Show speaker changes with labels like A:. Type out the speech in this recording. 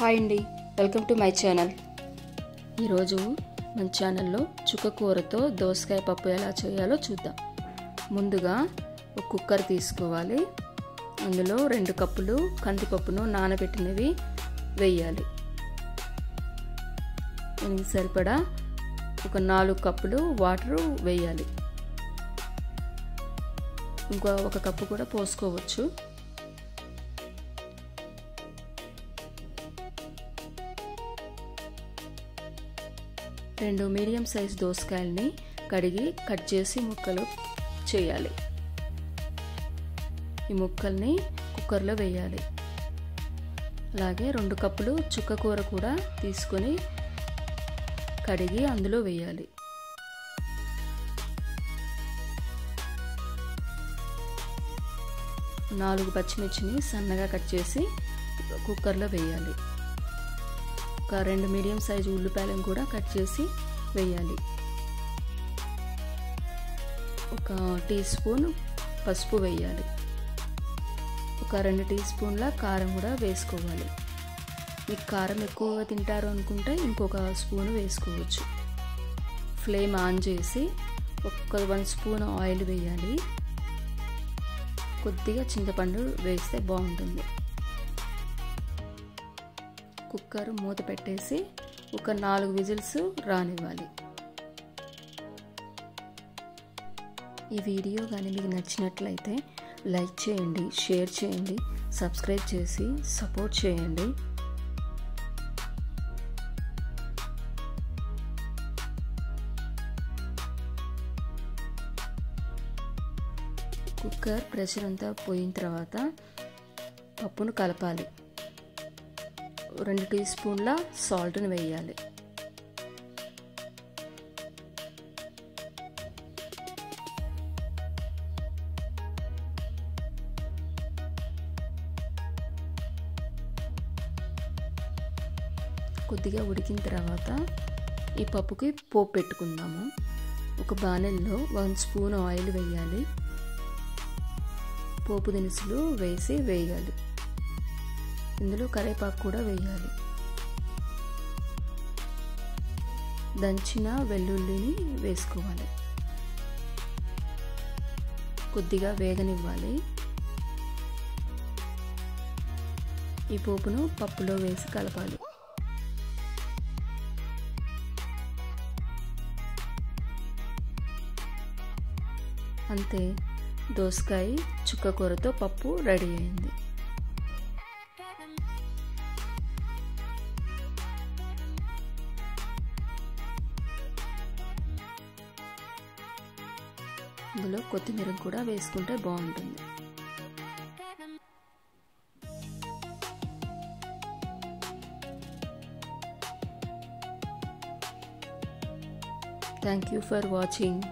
A: Hi అండి, welcome to my channel. ఈరోజు మన ఛానల్లో చుక్కకూరతో దోసకాయ పప్పు ఎలా చేయాలో చూద్దాం. ముందుగా ఒక కుక్కర్ తీసుకోవాలి. అందులో 2 కప్పులు కందిపప్పును నానబెట్టినవి వేయాలి. దీనికి సరిపడా ఒక 4 కప్పులు వాటర్ వేయాలి. ఇంకో 1 కప్పు కూడా పోసుకోవచ్చు. రెండు మీడియం సైజ్ దోసకాయల్ని కడిగి కట్ చేసి ముక్కలు చేయాలి. ఈ ముక్కల్ని కుక్కర్లో వేయాలి. అలాగే 2 కప్పులు చుక్కకూర కూడా తీసుకొని కడిగి అందులో వేయాలి. నాలుగు పచ్చిమిర్చిని సన్నగా కట్ చేసి కుక్కర్లో వేయాలి. ఒక 2 మీడియం సైజు ఉల్లిపాయలను కూడా కట్ చేసి వేయాలి. 1 టీ స్పూన్ పసుపు వేయాలి. ఒక 2 టీ స్పూన్ల కారం కూడా వేసుకోవాలి. మీకు కారం ఎక్కువగా తింటారు అనుకుంటే ఇంకొక స్పూన్ వేసుకోవచ్చు. ఫ్లేమ్ ఆన్ చేసి 1 స్పూన్ ఆయిల్ వేయాలి. కొద్దిగా చింతపండు వేస్తే బాగుంటుంది. కుక్కర్ మూత పెట్టేసి ఒక 4 విజిల్స్ రానివ్వాలి. ఈ వీడియో కానీ మీకు నచ్చినట్లయితే లైక్ చేయండి, షేర్ చేయండి, సబ్స్క్రైబ్ చేసి సపోర్ట్ చేయండి. కుక్కర్ ప్రెషర్ అంతా పోయిన తర్వాత పప్పును కలపాలి. 2 టీ స్పూన్ల సాల్ట్ని వేయాలి. కొద్దిగా ఉడికిన తర్వాత ఈ పప్పుకి పోపు పెట్టుకుందాము. ఒక బాణలిలో 1 స్పూన్ ఆయిల్ వేయాలి. పోపు దినుసులు వేసి వేయాలి. ఇందులో కరివేపాకు కూడా వేయాలి. దంచిన వెల్లుల్లిని వేసుకోవాలి. కొద్దిగా వేగనివ్వాలి. ఈ పోపును పప్పులో వేసి కలపాలి. అంతే, దోసకాయ చుక్కకూరతో పప్పు రెడీ అయింది. ఇందులో కొత్తిమీర కూడా వేసుకుంటే బాగుంటుంది. Thank you for watching.